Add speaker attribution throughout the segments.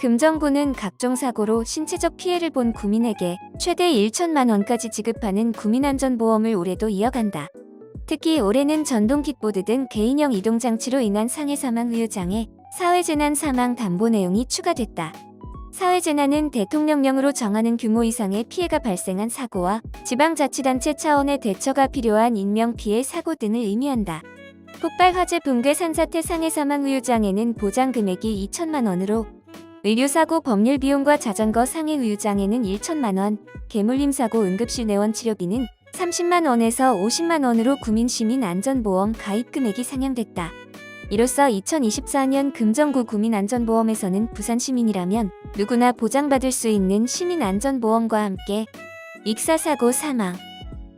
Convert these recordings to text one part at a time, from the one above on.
Speaker 1: 금정구는 각종 사고로 신체적 피해를 본 구민에게 최대 1천만 원까지 지급하는 구민안전보험을 올해도 이어간다. 특히 올해는 전동 킥보드 등 개인형 이동장치로 인한 상해 사망 후유장애, 사회재난 사망 담보 내용이 추가됐다. 사회재난은 대통령령으로 정하는 규모 이상의 피해가 발생한 사고와 지방자치단체 차원의 대처가 필요한 인명피해 사고 등을 의미한다. 폭발 화재 붕괴 산사태 상해 사망 후유장애는 보장 금액이 2천만 원으로 의료사고 법률 비용과 자전거 상해 후유장애는 1천만 원, 개물림 사고 응급실 내원 치료비는 30만 원에서 50만 원으로 구민시민안전보험 가입 금액이 상향됐다. 이로써 2024년 금정구 구민안전보험에서는 부산시민이라면 누구나 보장받을 수 있는 시민안전보험과 함께 익사사고 사망,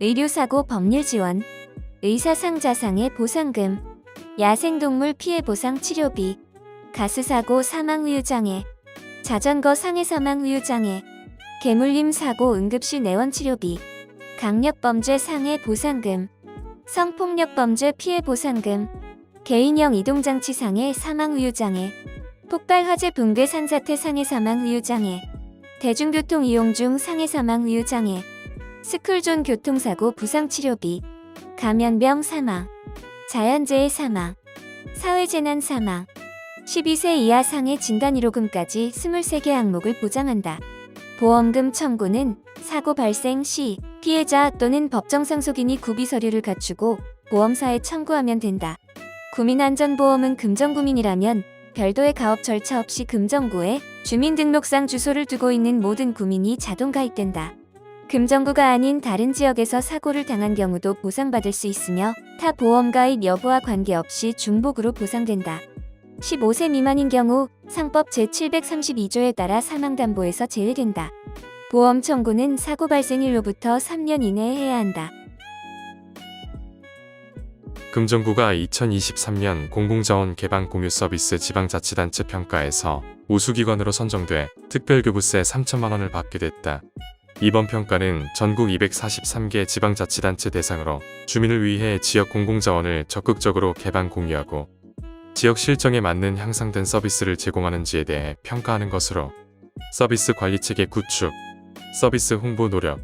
Speaker 1: 의료사고 법률 지원, 의사상자상해 보상금, 야생동물 피해 보상 치료비, 가스사고 사망 후유장애, 자전거 상해 사망 후유장애, 개물림 사고 응급실 내원 치료비, 강력범죄 상해 보상금, 성폭력범죄 피해 보상금, 개인형 이동장치 상해 사망 후유장애, 폭발 화재 붕괴 산사태 상해 사망 후유장애, 대중교통 이용 중 상해 사망 후유장애, 스쿨존 교통사고 부상 치료비, 감염병 사망, 자연재해 사망, 사회재난 사망, 12세 이하 상해 진단 1호금까지 23개 항목을 보장한다. 보험금 청구는 사고 발생 시 피해자 또는 법정 상속인이 구비 서류를 갖추고 보험사에 청구하면 된다. 구민안전보험은 금정구민이라면 별도의 가업 절차 없이 금정구에 주민등록상 주소를 두고 있는 모든 구민이 자동 가입된다. 금정구가 아닌 다른 지역에서 사고를 당한 경우도 보상받을 수 있으며 타 보험 가입 여부와 관계없이 중복으로 보상된다. 15세 미만인 경우 상법 제732조에 따라 사망담보에서 제외된다. 보험 청구는 사고 발생일로부터 3년 이내에 해야 한다.
Speaker 2: 금정구가 2023년 공공자원 개방 공유 서비스 지방자치단체 평가에서 우수기관으로 선정돼 특별교부세 3천만 원을 받게 됐다. 이번 평가는 전국 243개 지방자치단체 대상으로 주민을 위해 지역 공공자원을 적극적으로 개방 공유하고 지역 실정에 맞는 향상된 서비스를 제공하는지에 대해 평가하는 것으로 서비스 관리체계 구축, 서비스 홍보 노력,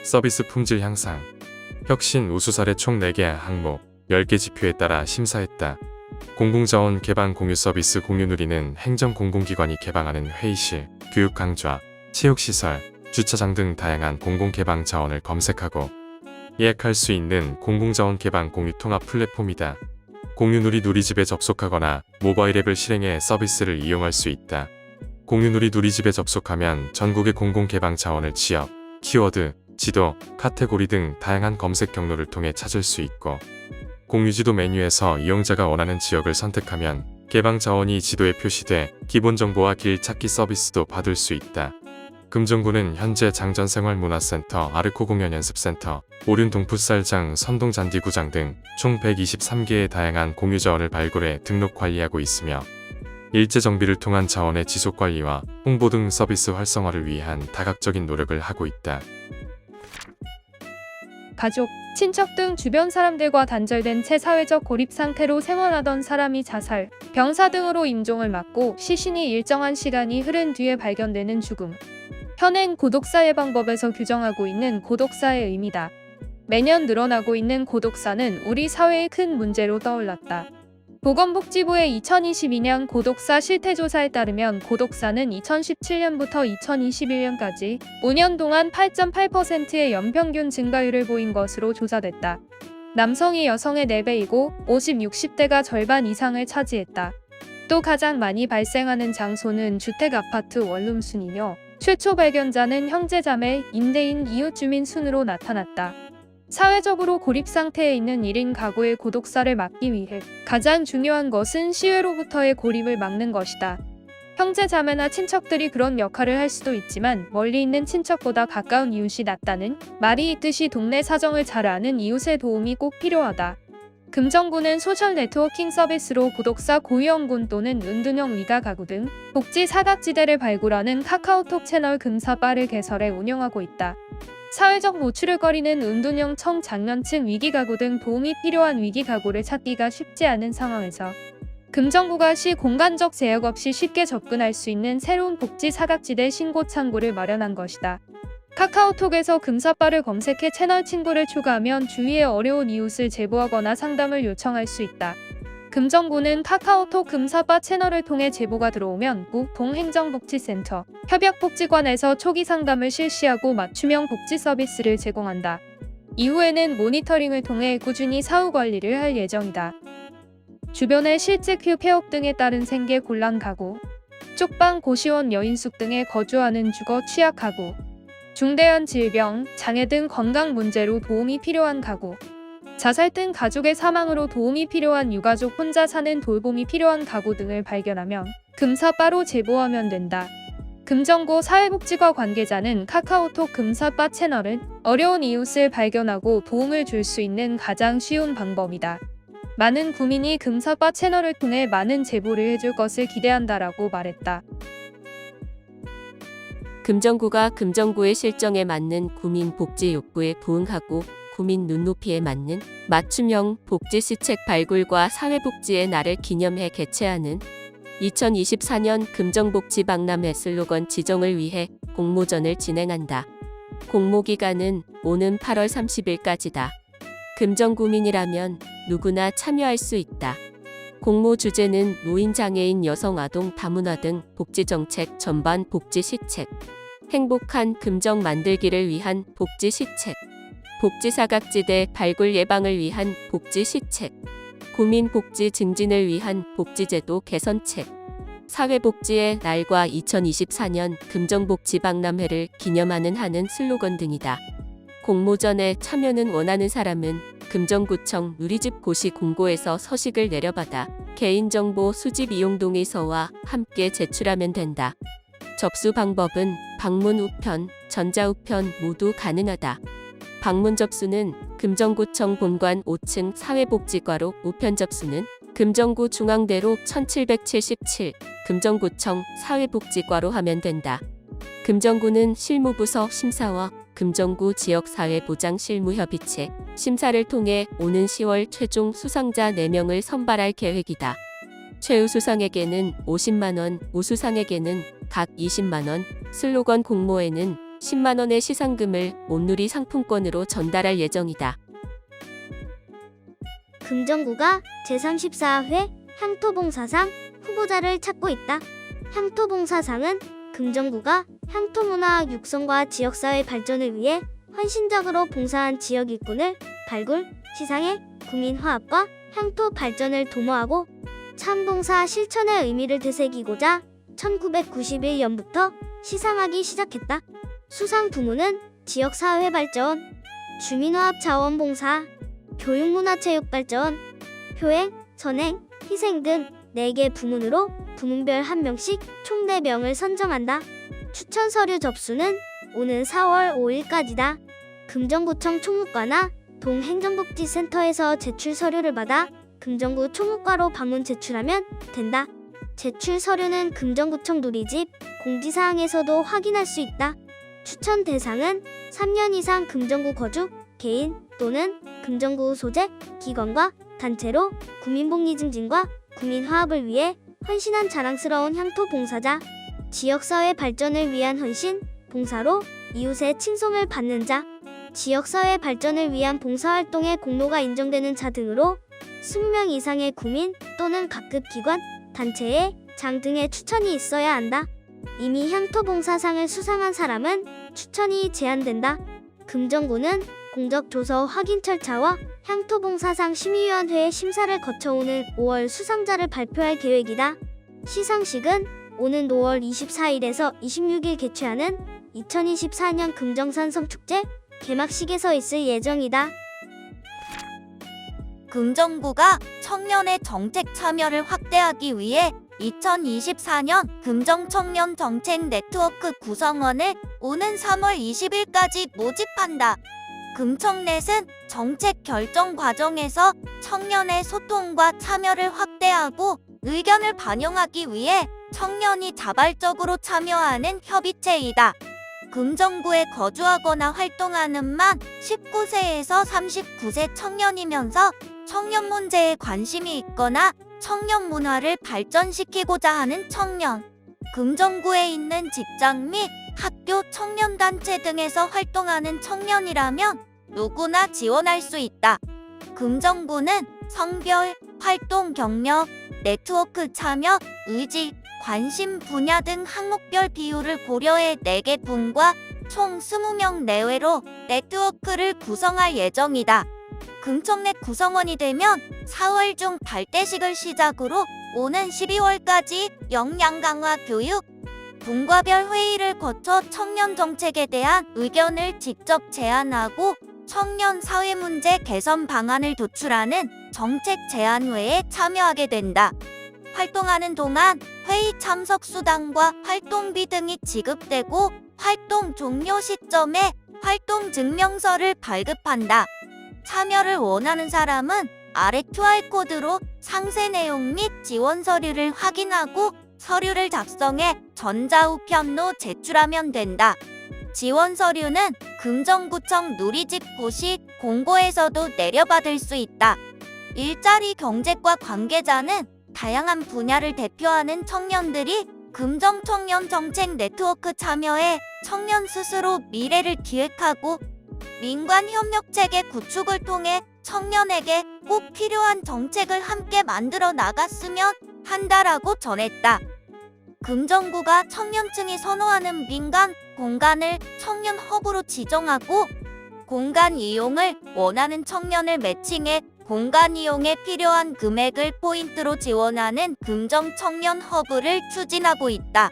Speaker 2: 서비스 품질 향상, 혁신 우수 사례 총 4개 항목, 10개 지표에 따라 심사했다. 공공자원 개방 공유 서비스 공유 누리는 행정공공기관이 개방하는 회의실, 교육 강좌, 체육시설, 주차장 등 다양한 공공개방 자원을 검색하고 예약할 수 있는 공공자원 개방 공유 통합 플랫폼이다. 공유누리 누리집에 접속하거나 모바일 앱을 실행해 서비스를 이용할 수 있다. 공유누리 누리집에 접속하면 전국의 공공개방 자원을 지역, 키워드, 지도, 카테고리 등 다양한 검색 경로를 통해 찾을 수 있고 공유지도 메뉴에서 이용자가 원하는 지역을 선택하면 개방 자원이 지도에 표시돼 기본 정보와 길 찾기 서비스도 받을 수 있다. 금정구는 현재 장전생활문화센터, 아르코 공연연습센터, 오륜 동풋살장, 선동잔디구장 등 총 123개의 다양한 공유 자원을 발굴해 등록 관리하고 있으며 일제 정비를 통한 자원의 지속 관리와 홍보 등 서비스 활성화를 위한 다각적인 노력을 하고 있다.
Speaker 3: 가족, 친척 등 주변 사람들과 단절된 채 사회적 고립 상태로 생활하던 사람이 자살, 병사 등으로 임종을 맞고 시신이 일정한 시간이 흐른 뒤에 발견되는 죽음. 현행 고독사 예방법에서 규정하고 있는 고독사의 의미다. 매년 늘어나고 있는 고독사는 우리 사회의 큰 문제로 떠올랐다. 보건복지부의 2022년 고독사 실태조사에 따르면 고독사는 2017년부터 2021년까지 5년 동안 8.8%의 연평균 증가율을 보인 것으로 조사됐다. 남성이 여성의 4배이고 50, 60대가 절반 이상을 차지했다. 또 가장 많이 발생하는 장소는 주택, 아파트, 원룸 순이며 최초 발견자는 형제자매, 임대인, 이웃 주민 순으로 나타났다. 사회적으로 고립 상태에 있는 1인 가구의 고독사를 막기 위해 가장 중요한 것은 시외로부터의 고립을 막는 것이다. 형제자매나 친척들이 그런 역할을 할 수도 있지만 멀리 있는 친척보다 가까운 이웃이 낫다는 말이 있듯이 동네 사정을 잘 아는 이웃의 도움이 꼭 필요하다. 금정구는 소셜 네트워킹 서비스로 고독사 고위험군 또는 은둔형 위가 가구 등 복지 사각지대를 발굴하는 카카오톡 채널 금사바를 개설해 운영하고 있다. 사회적 노출을 거리는 은둔형 청장년층 위기가구 등 도움이 필요한 위기가구를 찾기가 쉽지 않은 상황에서 금정구가 시 공간적 제약 없이 쉽게 접근할 수 있는 새로운 복지 사각지대 신고 창구를 마련한 것이다. 카카오톡에서 금사빠를 검색해 채널 친구를 추가하면 주위에 어려운 이웃을 제보하거나 상담을 요청할 수 있다. 금정구는 카카오톡 금사빠 채널을 통해 제보가 들어오면 구 동행정복지센터, 협약복지관에서 초기 상담을 실시하고 맞춤형 복지 서비스를 제공한다. 이후에는 모니터링을 통해 꾸준히 사후 관리를 할 예정이다. 주변의 실직 휴 폐업 등에 따른 생계 곤란 가구, 쪽방 고시원 여인숙 등에 거주하는 주거 취약 가구, 중대한 질병, 장애 등 건강 문제로 도움이 필요한 가구, 자살 등 가족의 사망으로 도움이 필요한 유가족 혼자 사는 돌봄이 필요한 가구 등을 발견하면 금사빠로 제보하면 된다. 금정구 사회복지과 관계자는 카카오톡 금사빠 채널은 어려운 이웃을 발견하고 도움을 줄 수 있는 가장 쉬운 방법이다. 많은 구민이 금사빠 채널을 통해 많은 제보를 해줄 것을 기대한다라고 말했다.
Speaker 4: 금정구가 금정구의 실정에 맞는 구민 복지 욕구에 부응하고 구민 눈높이에 맞는 맞춤형 복지 시책 발굴과 사회복지의 날을 기념해 개최하는 2024년 금정복지 박람회 슬로건 지정을 위해 공모전을 진행한다. 공모기간은 오는 8월 30일까지다. 금정구민이라면 누구나 참여할 수 있다. 공모 주제는 노인, 장애인, 여성, 아동, 다문화 등 복지정책 전반 복지 시책, 행복한 금정 만들기를 위한 복지 시책, 복지 사각지대 발굴 예방을 위한 복지 시책, 구민 복지 증진을 위한 복지제도 개선책, 사회복지의 날과 2024년 금정복지 박람회를 기념하는 하는 슬로건 등이다. 공모전에 참여는 원하는 사람은 금정구청 누리집 고시 공고에서 서식을 내려받아 개인정보 수집 이용 동의서와 함께 제출하면 된다. 접수 방법은 방문 우편, 전자 우편 모두 가능하다. 방문 접수는 금정구청 본관 5층 사회복지과로, 우편 접수는 금정구 중앙대로 1777 금정구청 사회복지과로 하면 된다. 금정구는 실무부서 심사와 금정구 지역사회보장실무협의체 심사를 통해 오는 10월 최종 수상자 4명을 선발할 계획이다. 최우수상에게는 50만원, 우수상에게는 각 20만원, 슬로건 공모에는 10만원의 시상금을 온누리 상품권으로 전달할 예정이다.
Speaker 5: 금정구가 제34회 향토봉사상 후보자를 찾고 있다. 향토봉사상은 금정구가 향토문화 육성과 지역사회 발전을 위해 헌신적으로 봉사한 지역 일꾼을 발굴, 시상해 구민 화합과 향토 발전을 도모하고 참봉사 실천의 의미를 되새기고자 1991년부터 시상하기 시작했다. 수상 부문은 지역사회 발전, 주민화합 자원봉사, 교육문화체육발전, 효행, 선행, 희생 등 4개 부문으로 부문별 1명씩 총 4명을 선정한다. 추천 서류 접수는 오는 4월 5일까지다. 금정구청 총무과나 동행정복지센터에서 제출 서류를 받아 금정구 총무과로 방문 제출하면 된다. 제출 서류는 금정구청 누리집 공지사항에서도 확인할 수 있다. 추천 대상은 3년 이상 금정구 거주, 개인 또는 금정구 소재, 기관과 단체로 구민복리 증진과 구민화합을 위해 헌신한 자랑스러운 향토 봉사자, 지역사회 발전을 위한 헌신, 봉사로 이웃의 칭송을 받는 자, 지역사회 발전을 위한 봉사활동의 공로가 인정되는 자 등으로 20명 이상의 구민 또는 각급 기관, 단체의 장 등의 추천이 있어야 한다. 이미 향토봉사상을 수상한 사람은 추천이 제한된다. 금정구는 공적조서 확인 절차와 향토봉사상 심의위원회의 심사를 거쳐 오는 5월 수상자를 발표할 계획이다. 시상식은 오는 5월 24일에서 26일 개최하는 2024년 금정산성축제 개막식에서 있을 예정이다.
Speaker 6: 금정구가 청년의 정책 참여를 확대하기 위해 2024년 금정청년 정책 네트워크 구성원을 오는 3월 20일까지 모집한다. 금청넷은 정책 결정 과정에서 청년의 소통과 참여를 확대하고 의견을 반영하기 위해 청년이 자발적으로 참여하는 협의체이다. 금정구에 거주하거나 활동하는 만 19세에서 39세 청년이면서 청년 문제에 관심이 있거나 청년 문화를 발전시키고자 하는 청년. 금정구에 있는 직장 및 학교 청년단체 등에서 활동하는 청년이라면 누구나 지원할 수 있다. 금정구는 성별, 활동 경력, 네트워크 참여, 의지, 관심 분야 등 항목별 비율을 고려해 4개 분과 총 20명 내외로 네트워크를 구성할 예정이다. 금청내 구성원이 되면 4월 중 발대식을 시작으로 오는 12월까지 역량 강화 교육, 분과별 회의를 거쳐 청년 정책에 대한 의견을 직접 제안하고 청년 사회 문제 개선 방안을 도출하는 정책 제안회에 참여하게 된다. 활동하는 동안 회의 참석 수당과 활동비 등이 지급되고 활동 종료 시점에 활동 증명서를 발급한다. 참여를 원하는 사람은 아래 QR코드로 상세 내용 및 지원 서류를 확인하고 서류를 작성해 전자우편로 제출하면 된다. 지원 서류는 금정구청 누리집 고시 공고에서도 내려받을 수 있다. 일자리 경제과 관계자는 다양한 분야를 대표하는 청년들이 금정청년 정책 네트워크 참여해 청년 스스로 미래를 기획하고 민관 협력체계 구축을 통해 청년에게 꼭 필요한 정책을 함께 만들어 나갔으면 한다라고 전했다. 금정구가 청년층이 선호하는 민간 공간을 청년 허브로 지정하고 공간 이용을 원하는 청년을 매칭해 공간 이용에 필요한 금액을 포인트로 지원하는 금정 청년 허브를 추진하고 있다.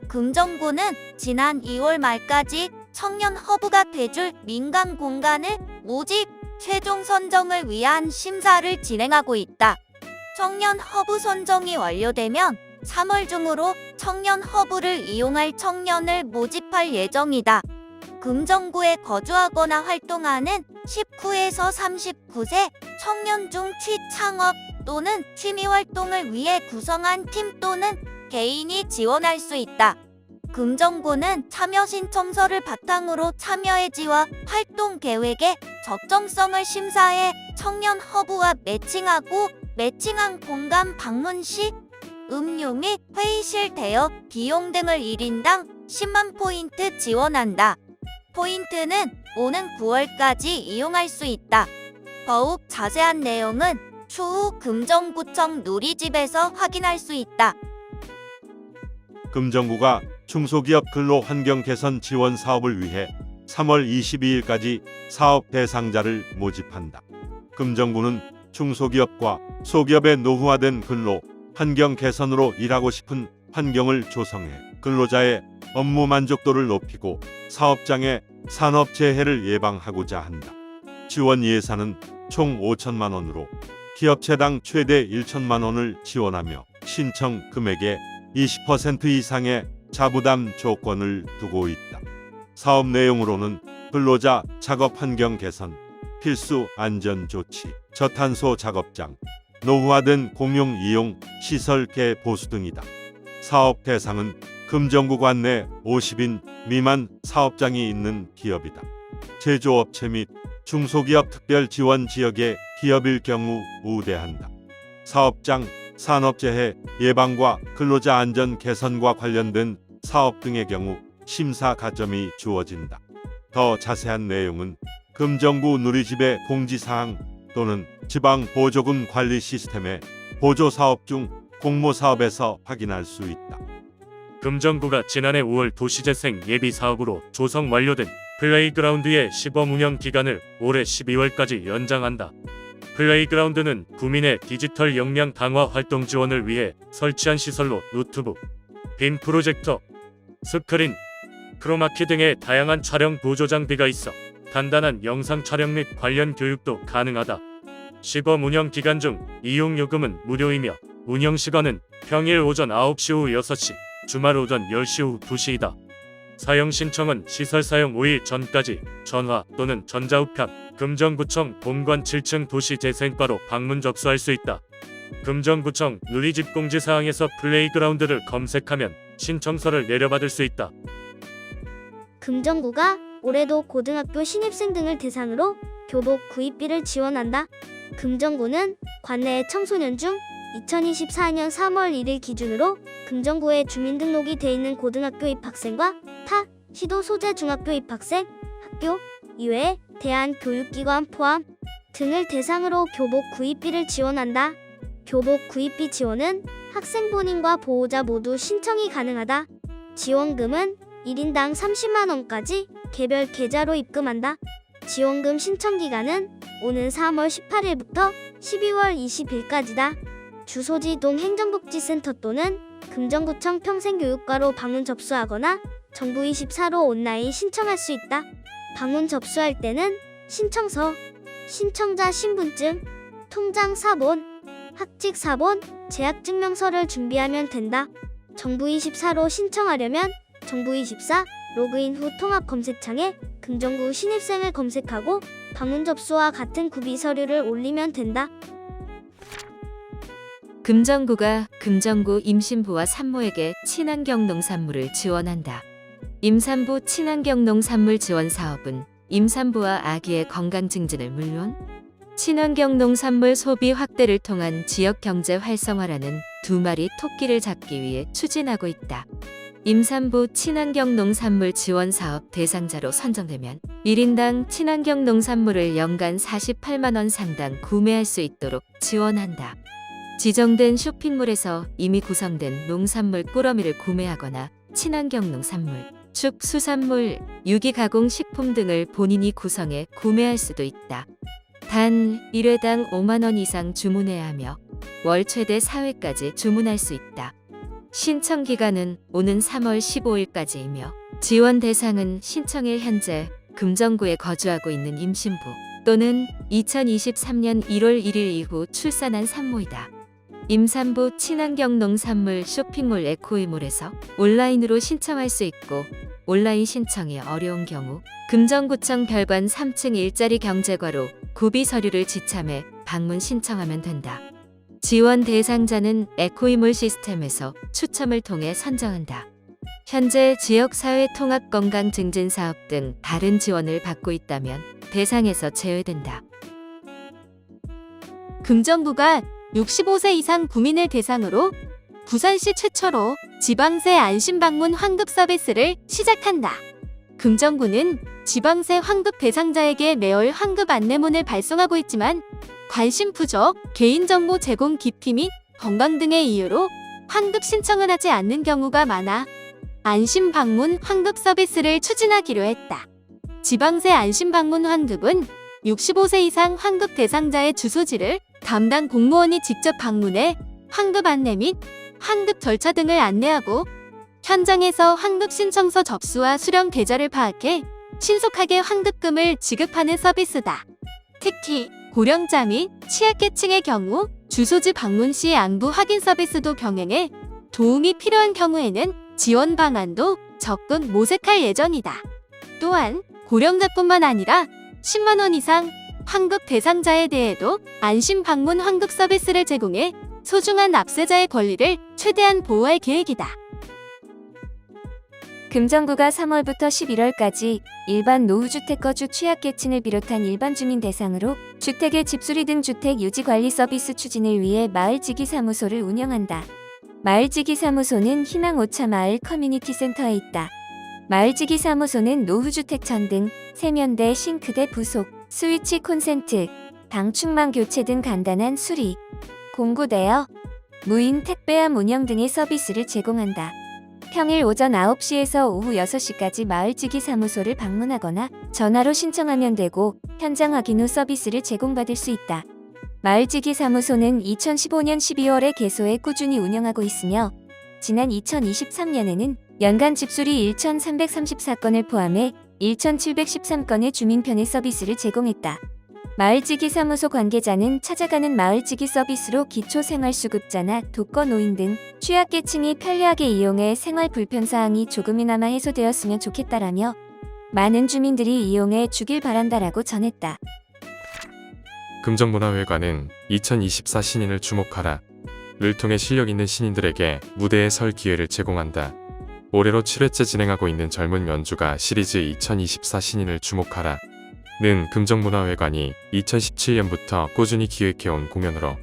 Speaker 6: 금정구는 지난 2월 말까지 청년 허브가 돼줄 민간 공간을 모집, 최종 선정을 위한 심사를 진행하고 있다. 청년 허브 선정이 완료되면 3월 중으로 청년 허브를 이용할 청년을 모집할 예정이다. 금정구에 거주하거나 활동하는 19에서 39세 청년 중 취창업 또는 취미활동을 위해 구성한 팀 또는 개인이 지원할 수 있다. 금정구는 참여 신청서를 바탕으로 참여의지와 활동 계획의 적정성을 심사해 청년 허브와 매칭하고 매칭한 공간 방문 시 음료 및 회의실 대여 비용 등을 1인당 10만 포인트 지원한다. 포인트는 오는 9월까지 이용할 수 있다. 더욱 자세한 내용은 추후 금정구청 누리집에서 확인할 수 있다.
Speaker 7: 금정구가 중소기업 근로 환경 개선 지원 사업을 위해 3월 22일까지 사업 대상자를 모집한다. 금정구는 중소기업과 소기업의 노후화된 근로 환경 개선으로 일하고 싶은 환경을 조성해 근로자의 업무 만족도를 높이고 사업장의 산업재해를 예방하고자 한다. 지원 예산은 총 5천만 원으로 기업체당 최대 1천만 원을 지원하며 신청 금액의 20% 이상의 자부담 조건을 두고 있다. 사업 내용으로는 근로자 작업 환경 개선, 필수 안전 조치, 저탄소 작업장, 노후화된 공용 이용 시설 개보수 등이다. 사업 대상은 금정구 관내 50인 미만 사업장이 있는 기업이다. 제조업체 및 중소기업 특별 지원 지역의 기업일 경우 우대한다. 사업장 산업재해 예방과 근로자 안전 개선과 관련된 사업 등의 경우 심사 가점이 주어진다. 더 자세한 내용은 금정구 누리집의 공지사항 또는 지방 보조금 관리 시스템의 보조사업 중 공모사업에서 확인할 수 있다.
Speaker 8: 금정구가 지난해 5월 도시재생 예비사업으로 조성 완료된 플레이그라운드의 시범 운영 기간을 올해 12월까지 연장한다. 플레이그라운드는 구민의 디지털 역량 강화 활동 지원을 위해 설치한 시설로 노트북, 빔 프로젝터, 스크린, 크로마키 등의 다양한 촬영 보조 장비가 있어 간단한 영상 촬영 및 관련 교육도 가능하다. 시범 운영 기간 중 이용 요금은 무료이며 운영 시간은 평일 오전 9시 후 6시, 주말 오전 10시 후 2시이다. 사용 신청은 시설 사용 5일 전까지 전화 또는 전자우편, 금정구청 본관 7층 도시재생과로 방문 접수할 수 있다. 금정구청 누리집 공지사항에서 플레이그라운드를 검색하면 신청서를 내려받을 수 있다.
Speaker 5: 금정구가 올해도 고등학교 신입생 등을 대상으로 교복 구입비를 지원한다. 금정구는 관내의 청소년 중 2024년 3월 1일 기준으로 금정구에 주민등록이 돼 있는 고등학교 입학생과 타 시도 소재 중학교 입학생, 학교 이외에 대한교육기관 포함 등을 대상으로 교복 구입비를 지원한다. 교복 구입비 지원은 학생 본인과 보호자 모두 신청이 가능하다. 지원금은 1인당 30만 원까지 개별 계좌로 입금한다. 지원금 신청 기간은 오는 3월 18일부터 12월 20일까지다. 주소지 동행정복지센터 또는 금정구청 평생교육과로 방문 접수하거나 정부24로 온라인 신청할 수 있다. 방문 접수할 때는 신청서, 신청자 신분증, 통장 사본, 학칙 사본, 재학증명서를 준비하면 된다. 정부24로 신청하려면 정부24 로그인 후 통합 검색창에 금정구 신입생을 검색하고 방문 접수와 같은 구비 서류를 올리면 된다.
Speaker 4: 금정구가 금정구 임산부와 산모에게 친환경 농산물을 지원한다. 임산부 친환경 농산물 지원 사업은 임산부와 아기의 건강 증진을 물론 친환경 농산물 소비 확대를 통한 지역 경제 활성화라는 두 마리 토끼를 잡기 위해 추진하고 있다. 임산부 친환경 농산물 지원 사업 대상자로 선정되면 1인당 친환경 농산물을 연간 48만 원 상당 구매할 수 있도록 지원한다. 지정된 쇼핑몰에서 이미 구성된 농산물 꾸러미를 구매하거나 친환경 농산물, 축수산물, 유기가공 식품 등을 본인이 구성해 구매할 수도 있다. 단 1회당 5만 원 이상 주문해야 하며 월 최대 4회까지 주문할 수 있다. 신청 기간은 오는 3월 15일까지이며 지원 대상은 신청일 현재 금정구에 거주하고 있는 임신부 또는 2023년 1월 1일 이후 출산한 산모이다. 임산부 친환경 농산물 쇼핑몰 에코이몰에서 온라인으로 신청할 수 있고 온라인 신청이 어려운 경우 금정구청 별관 3층 일자리 경제과로 구비 서류를 지참해 방문 신청하면 된다. 지원 대상자는 에코이몰 시스템에서 추첨을 통해 선정한다. 현재 지역사회 통합 건강 증진 사업 등 다른 지원을 받고 있다면 대상에서 제외된다.
Speaker 9: 금정구가 65세 이상 구민을 대상으로 부산시 최초로 지방세 안심방문 환급 서비스를 시작한다. 금정구는 지방세 환급 대상자에게 매월 환급 안내문을 발송하고 있지만 관심 부족, 개인정보 제공 기피 및 건강 등의 이유로 환급 신청을 하지 않는 경우가 많아 안심방문 환급 서비스를 추진하기로 했다. 지방세 안심방문 환급은 65세 이상 환급 대상자의 주소지를 담당 공무원이 직접 방문해 환급 안내 및 환급 절차 등을 안내하고 현장에서 환급 신청서 접수와 수령 계좌를 파악해 신속하게 환급금을 지급하는 서비스다. 특히 고령자 및 취약계층의 경우 주소지 방문 시 안부 확인 서비스도 병행해 도움이 필요한 경우에는 지원 방안도 적극 모색할 예정이다. 또한 고령자뿐만 아니라 10만 원 이상 환급 대상자에 대해도 안심 방문 환급 서비스를 제공해 소중한 납세자의 권리를 최대한 보호할 계획이다.
Speaker 1: 금정구가 3월부터 11월까지 일반 노후주택 거주 취약계층을 비롯한 일반 주민 대상으로 주택의 집수리 등 주택 유지관리 서비스 추진을 위해 마을지기사무소를 운영한다. 마을지기사무소는 희망오차마을 커뮤니티센터에 있다. 마을지기사무소는 노후주택 전등, 세면대, 싱크대 부속, 스위치 콘센트, 방충망 교체 등 간단한 수리, 공구대여, 무인 택배함 운영 등의 서비스를 제공한다. 평일 오전 9시에서 오후 6시까지 마을지기 사무소를 방문하거나 전화로 신청하면 되고 현장 확인 후 서비스를 제공받을 수 있다. 마을지기 사무소는 2015년 12월에 개소해 꾸준히 운영하고 있으며 지난 2023년에는 연간 집수리 1,334건을 포함해 1,713건의 주민 편의 서비스를 제공했다. 마을지기 사무소 관계자는 찾아가는 마을지기 서비스로 기초생활수급자나 독거노인 등 취약계층이 편리하게 이용해 생활 불편사항이 조금이나마 해소되었으면 좋겠다라며 많은 주민들이 이용해 주길 바란다라고 전했다.
Speaker 2: 금정문화회관은 2024 신인을 주목하라 를 통해 실력 있는 신인들에게 무대에 설 기회를 제공한다. 올해로 7회째 진행하고 있는 젊은 연주가 시리즈 2024 신인을 주목하라 는 금정문화회관이 2017년부터 꾸준히 기획해온 공연으로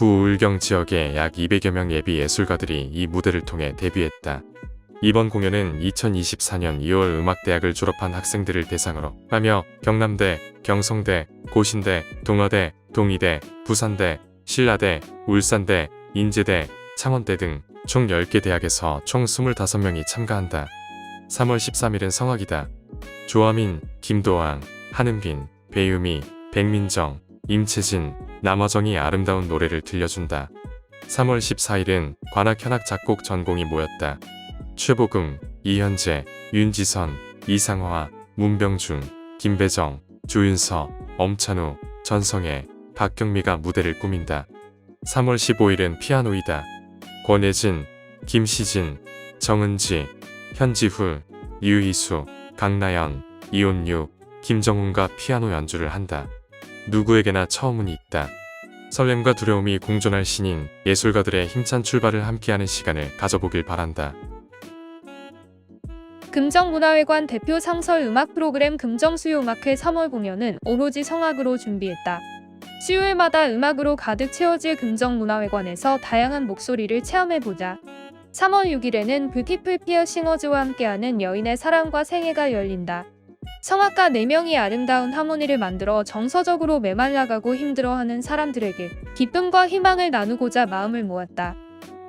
Speaker 2: 부울경 지역의 약 200여 명 예비 예술가들이 이 무대를 통해 데뷔했다. 이번 공연은 2024년 2월 음악대학을 졸업한 학생들을 대상으로 하며 경남대, 경성대, 고신대, 동아대, 동의대, 부산대, 신라대, 울산대, 인제대, 창원대 등 총 10개 대학에서 총 25명이 참가한다. 3월 13일은 성악이다. 조아민, 김도왕, 한은빈, 배유미, 백민정, 임채진, 남화정이 아름다운 노래를 들려준다. 3월 14일은 관악 현악 작곡 전공이 모였다. 최보금, 이현재, 윤지선, 이상화, 문병준, 김배정, 조윤서, 엄찬우, 전성애, 박경미가 무대를 꾸민다. 3월 15일은 피아노이다. 권예진, 김시진, 정은지, 현지후, 유희수, 강나연, 이온유, 김정훈과 피아노 연주를 한다. 누구에게나 처음은 있다. 설렘과 두려움이 공존할 신인 예술가들의 힘찬 출발을 함께하는 시간을 가져보길 바란다.
Speaker 3: 금정문화회관 대표 상설 음악 프로그램 금정수요음악회 3월 공연은 오로지 성악으로 준비했다. 수요일마다 음악으로 가득 채워질 금정문화회관에서 다양한 목소리를 체험해보자. 3월 6일에는 뷰티풀 피어 싱어즈와 함께하는 여인의 사랑과 생애가 열린다. 성악가 4명이 아름다운 하모니를 만들어 정서적으로 메말라가고 힘들어하는 사람들에게 기쁨과 희망을 나누고자 마음을 모았다.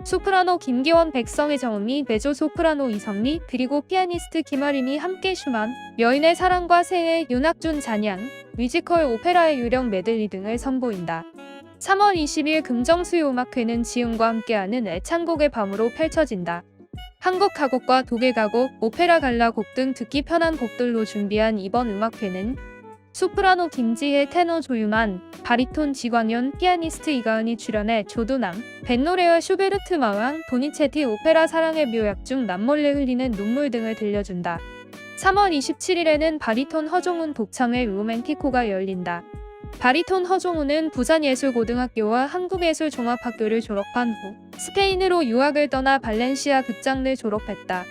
Speaker 3: 소프라노 김기원, 백성의 정음이, 메조 소프라노 이성미, 그리고 피아니스트 김아림이 함께 슈만, 여인의 사랑과 생애, 윤학준 잔향, 뮤지컬 오페라의 유령 메들리 등을 선보인다. 3월 20일 금정수요음악회는 지훈과 함께하는 애창곡의 밤으로 펼쳐진다. 한국 가곡과 독일 가곡, 오페라 갈라곡 등 듣기 편한 곡들로 준비한 이번 음악회는 소프라노 김지혜, 테너 조유만, 바리톤 지광현, 피아니스트 이가은이 출연해 조도남, 벤노레와 슈베르트 마왕, 도니체티 오페라 사랑의 묘약 중 남몰래 흘리는 눈물 등을 들려준다. 3월 27일에는 바리톤 허종훈 독창의 로맨티코가 열린다. 바리톤 허종훈은 부산예술고등학교와 한국예술종합학교를 졸업한 후 스페인으로 유학을 떠나 발렌시아 극장을 졸업했다.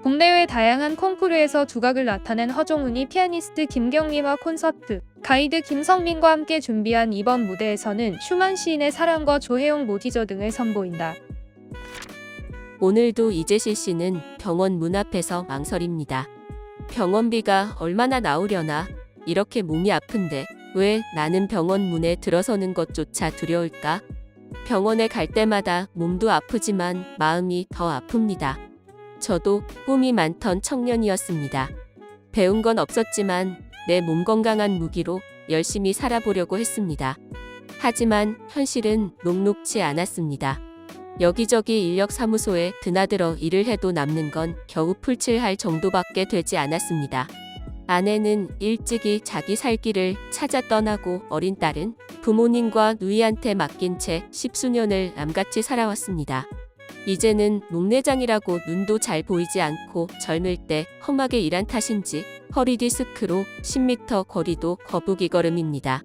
Speaker 3: 국내외 다양한 콩쿠르에서 두각을 나타낸 허종훈이 피아니스트 김경미와 콘서트, 가이드 김성민과 함께 준비한 이번 무대에서는 슈만 시인의 사랑과 조혜영 모디저 등을 선보인다.
Speaker 4: 오늘도 이재실 씨는 병원 문 앞에서 망설입니다. 병원비가 얼마나 나오려나? 이렇게 몸이 아픈데 왜 나는 병원 문에 들어서는 것조차 두려울까? 병원에 갈 때마다 몸도 아프지만 마음이 더 아픕니다. 저도 꿈이 많던 청년이었습니다. 배운 건 없었지만 내 몸 건강한 무기로 열심히 살아보려고 했습니다. 하지만 현실은 녹록지 않았습니다. 여기저기 인력사무소에 드나들어 일을 해도 남는 건 겨우 풀칠할 정도밖에 되지 않았습니다. 아내는 일찍이 자기 살 길을 찾아 떠나고 어린 딸은 부모님과 누이한테 맡긴 채 10수년을 남같이 살아왔습니다. 이제는 목내장이라고 눈도 잘 보이지 않고 젊을 때 험하게 일한 탓인지 허리 디스크로 10m 거리도 거북이 걸음입니다.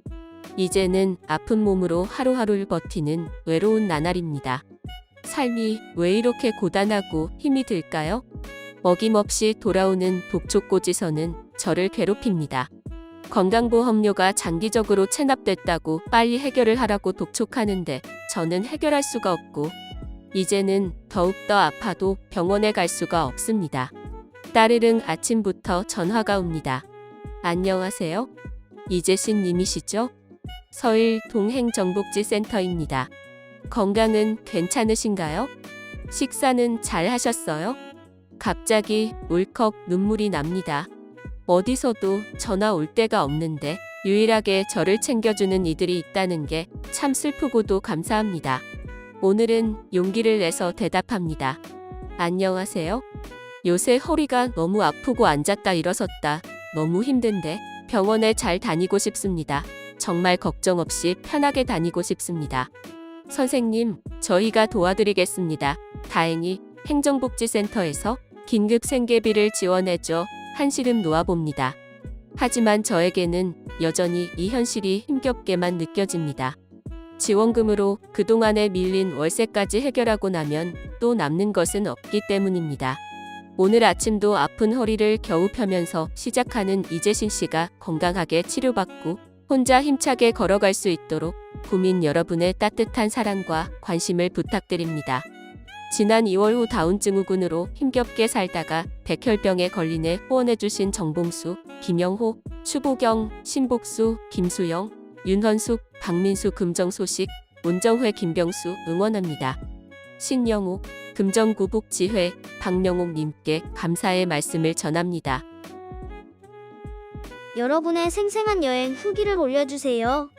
Speaker 4: 이제는 아픈 몸으로 하루하루를 버티는 외로운 나날입니다. 삶이 왜 이렇게 고단하고 힘이 들까요? 어김없이 돌아오는 독촉고지서는 저를 괴롭힙니다. 건강보험료가 장기적으로 체납됐다고 빨리 해결을 하라고 독촉하는데 저는 해결할 수가 없고 이제는 더욱더 아파도 병원에 갈 수가 없습니다. 따르릉 아침부터 전화가 옵니다. 안녕하세요. 이재신 님이시죠? 서일 동행정복지센터입니다. 건강은 괜찮으신가요? 식사는 잘 하셨어요? 갑자기 울컥 눈물이 납니다. 어디서도 전화 올 데가 없는데 유일하게 저를 챙겨주는 이들이 있다는 게 참 슬프고도 감사합니다. 오늘은 용기를 내서 대답합니다. 안녕하세요. 요새 허리가 너무 아프고 앉았다 일어섰다 너무 힘든데 병원에 잘 다니고 싶습니다. 정말 걱정 없이 편하게 다니고 싶습니다. 선생님, 저희가 도와드리겠습니다. 다행히 행정복지센터에서 긴급 생계비를 지원해줘 한시름 놓아봅니다. 하지만 저에게는 여전히 이 현실이 힘겹게만 느껴집니다. 지원금으로 그동안에 밀린 월세까지 해결하고 나면 또 남는 것은 없기 때문입니다. 오늘 아침도 아픈 허리를 겨우 펴면서 시작하는 이재신 씨가 건강하게 치료받고 혼자 힘차게 걸어갈 수 있도록 구민 여러분의 따뜻한 사랑과 관심을 부탁드립니다. 지난 2월 후 다운증후군으로 힘겹게 살다가 백혈병에 걸리네 후원해주신 정봉수, 김영호, 추보경, 신복수, 김수영, 윤헌숙, 박민수 금정소식, 문정회 김병수 응원합니다. 신영욱, 금정구 복지회 박명옥님께 감사의 말씀을 전합니다.
Speaker 5: 여러분의 생생한 여행 후기를 올려주세요.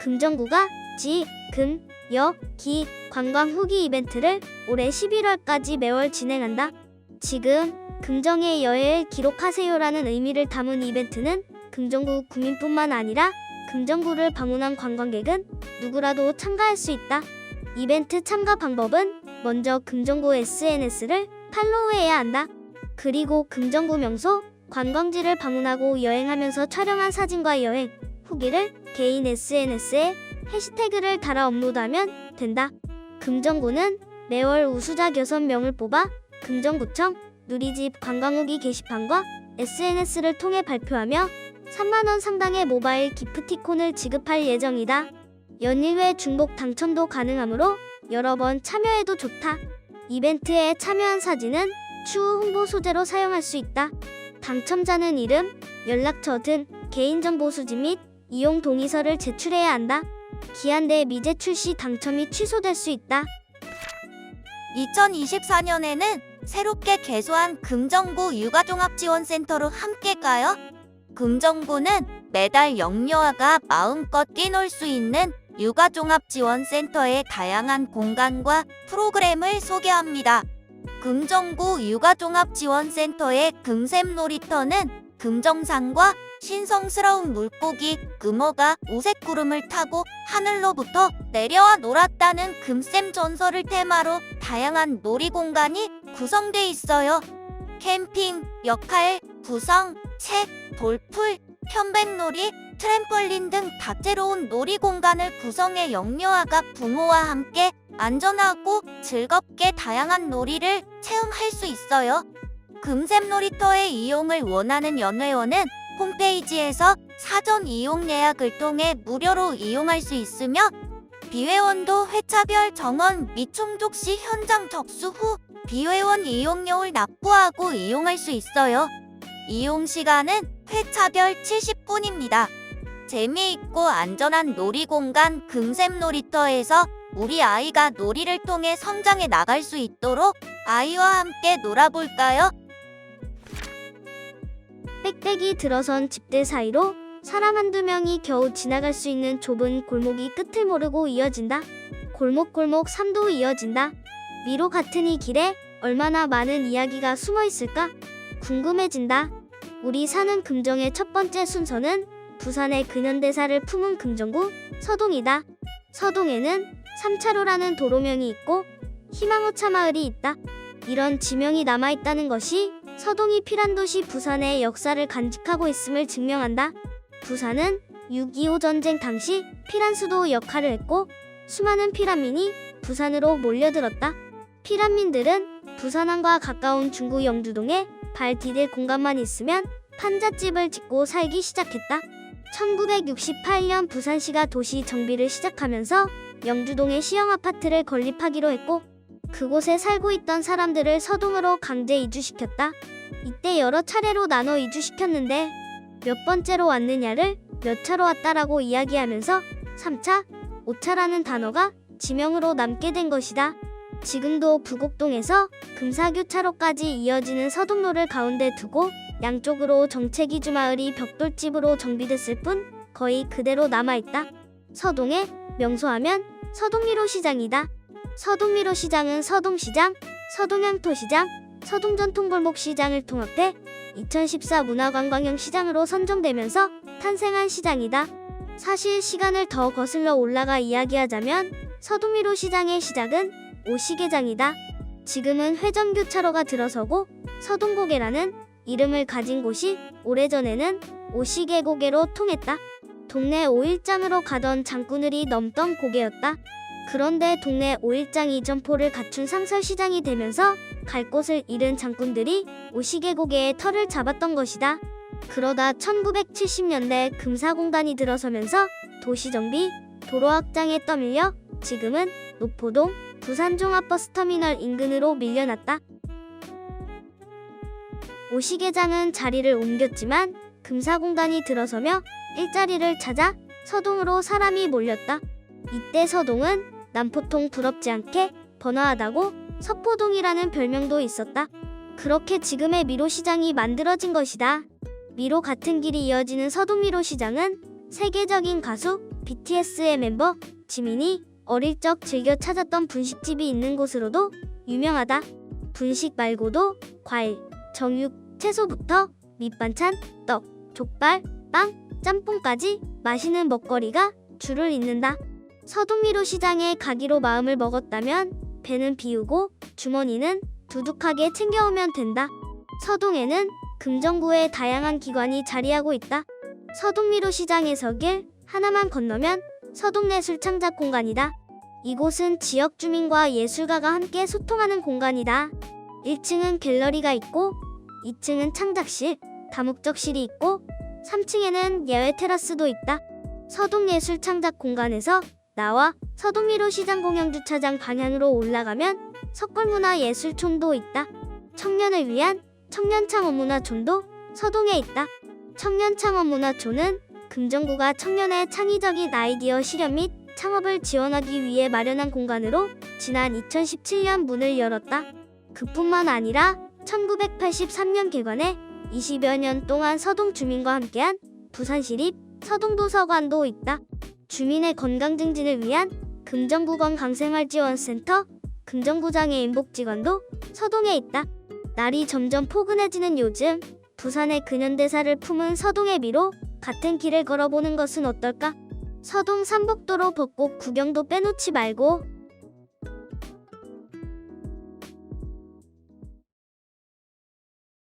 Speaker 5: 금정구가 지, 금, 여, 기 관광 후기 이벤트를 올해 11월까지 매월 진행한다. 지금 금정의 여행을 기록하세요라는 의미를 담은 이벤트는 금정구 구민뿐만 아니라 금정구를 방문한 관광객은 누구라도 참가할 수 있다. 이벤트 참가 방법은 먼저 금정구 SNS를 팔로우해야 한다. 그리고 금정구 명소, 관광지를 방문하고 여행하면서 촬영한 사진과 여행 후기를 개인 SNS에 해시태그를 달아 업로드하면 된다. 금정구는 매월 우수자 6명을 뽑아 금정구청 누리집 관광후기 게시판과 SNS를 통해 발표하며 3만원 상당의 모바일 기프티콘을 지급할 예정이다. 연일회 중복 당첨도 가능하므로 여러 번 참여해도 좋다. 이벤트에 참여한 사진은 추후 홍보 소재로 사용할 수 있다. 당첨자는 이름, 연락처 등 개인정보 수집 및 이용 동의서를 제출해야 한다. 기한 내 미제출 시 당첨이 취소될 수 있다.
Speaker 6: 2024년에는 새롭게 개소한 금정구 육아종합지원센터로 함께 가요. 금정구는 매달 영유아가 마음껏 뛰놀 수 있는 육아종합지원센터의 다양한 공간과 프로그램을 소개합니다. 금정구 육아종합지원센터의 금샘놀이터는 금정산과 신성스러운 물고기 금어가 오색구름을 타고 하늘로부터 내려와 놀았다는 금샘 전설을 테마로 다양한 놀이공간이 구성돼 있어요. 캠핑, 역할, 구성, 책, 돌풀, 편백놀이, 트램펄린 등 다채로운 놀이공간을 구성해 영유아가 부모와 함께 안전하고 즐겁게 다양한 놀이를 체험할 수 있어요. 금샘놀이터의 이용을 원하는 연회원은 홈페이지에서 사전 이용 예약을 통해 무료로 이용할 수 있으며 비회원도 회차별 정원 및 충족 시 현장 접수 후 비회원 이용료를 납부하고 이용할 수 있어요. 이용 시간은 회차별 70분입니다. 재미있고 안전한 놀이공간 금샘놀이터에서 우리 아이가 놀이를 통해 성장해 나갈 수 있도록 아이와 함께 놀아볼까요?
Speaker 5: 빽빽이 들어선 집들 사이로 사람 한두 명이 겨우 지나갈 수 있는 좁은 골목이 끝을 모르고 이어진다. 골목골목 산도 이어진다. 미로 같은 이 길에 얼마나 많은 이야기가 숨어 있을까? 궁금해진다. 우리 사는 금정의 첫 번째 순서는 부산의 근현대사를 품은 금정구 서동이다. 서동에는 3차로라는 도로명이 있고 희망호차 마을이 있다. 이런 지명이 남아있다는 것이 서동이 피란도시 부산의 역사를 간직하고 있음을 증명한다. 부산은 6.25 전쟁 당시 피란수도 역할을 했고 수많은 피란민이 부산으로 몰려들었다. 피란민들은 부산항과 가까운 중구 영주동에 발 디딜 공간만 있으면 판잣집을 짓고 살기 시작했다. 1968년 부산시가 도시 정비를 시작하면서 영주동에 시형 아파트를 건립하기로 했고 그곳에 살고 있던 사람들을 서동으로 강제 이주시켰다. 이때 여러 차례로 나눠 이주시켰는데 몇 번째로 왔느냐를 몇 차로 왔다라고 이야기하면서 3차, 5차라는 단어가 지명으로 남게 된 것이다. 지금도 부곡동에서 금사교차로까지 이어지는 서동로를 가운데 두고 양쪽으로 정체기주 마을이 벽돌집으로 정비됐을 뿐 거의 그대로 남아있다. 서동의 명소하면 서동미로시장이다. 서동미로시장은 서동시장, 서동향토시장, 서동전통골목시장을 통합해 2014 문화관광형 시장으로 선정되면서 탄생한 시장이다. 사실 시간을 더 거슬러 올라가 이야기하자면 서동미로시장의 시작은 오시계장이다. 지금은 회전교차로가 들어서고 서동고개라는 이름을 가진 곳이 오래전에는 오시계고개로 통했다. 동네 5일장으로 가던 장꾼들이 넘던 고개였다. 그런데 동네 5일장이 점포를 갖춘 상설시장이 되면서 갈 곳을 잃은 장꾼들이 오시계고개에 터를 잡았던 것이다. 그러다 1970년대 금사공단이 들어서면서 도시정비, 도로 확장에 떠밀려 지금은 노포동 부산종합버스터미널 인근으로 밀려났다. 오시계장은 자리를 옮겼지만 금사공단이 들어서며 일자리를 찾아 서동으로 사람이 몰렸다. 이때 서동은 남포동 부럽지 않게 번화하다고 서포동이라는 별명도 있었다. 그렇게 지금의 미로시장이 만들어진 것이다. 미로 같은 길이 이어지는 서동미로시장은 세계적인 가수 BTS의 멤버 지민이 어릴 적 즐겨 찾았던 분식집이 있는 곳으로도 유명하다. 분식 말고도 과일, 정육, 채소부터 밑반찬, 떡, 족발, 빵, 짬뽕까지 맛있는 먹거리가 줄을 잇는다. 서동미로시장에 가기로 마음을 먹었다면 배는 비우고 주머니는 두둑하게 챙겨오면 된다. 서동에는 금정구의 다양한 기관이 자리하고 있다. 서동미로시장에서 길 하나만 건너면 서동예술창작 공간이다. 이곳은 지역 주민과 예술가가 함께 소통하는 공간이다. 1층은 갤러리가 있고 2층은 창작실, 다목적실이 있고 3층에는 예외 테라스도 있다. 서동예술창작 공간에서 나와 서동미로시장 공영주차장 방향으로 올라가면 석굴문화예술촌도 있다. 청년을 위한 청년창업문화촌도 서동에 있다. 청년창업문화촌은 금정구가 청년의 창의적인 아이디어 실현 및 창업을 지원하기 위해 마련한 공간으로 지난 2017년 문을 열었다. 그뿐만 아니라 1983년 개관해 20여 년 동안 서동 주민과 함께한 부산시립 서동도서관도 있다. 주민의 건강 증진을 위한 금정구 건강생활지원센터 금정구장애인복지관도 서동에 있다. 날이 점점 포근해지는 요즘 부산의 근현대사를 품은 서동의 미로 같은 길을 걸어보는 것은 어떨까? 서동 삼복도로 벚꽃 구경도 빼놓지 말고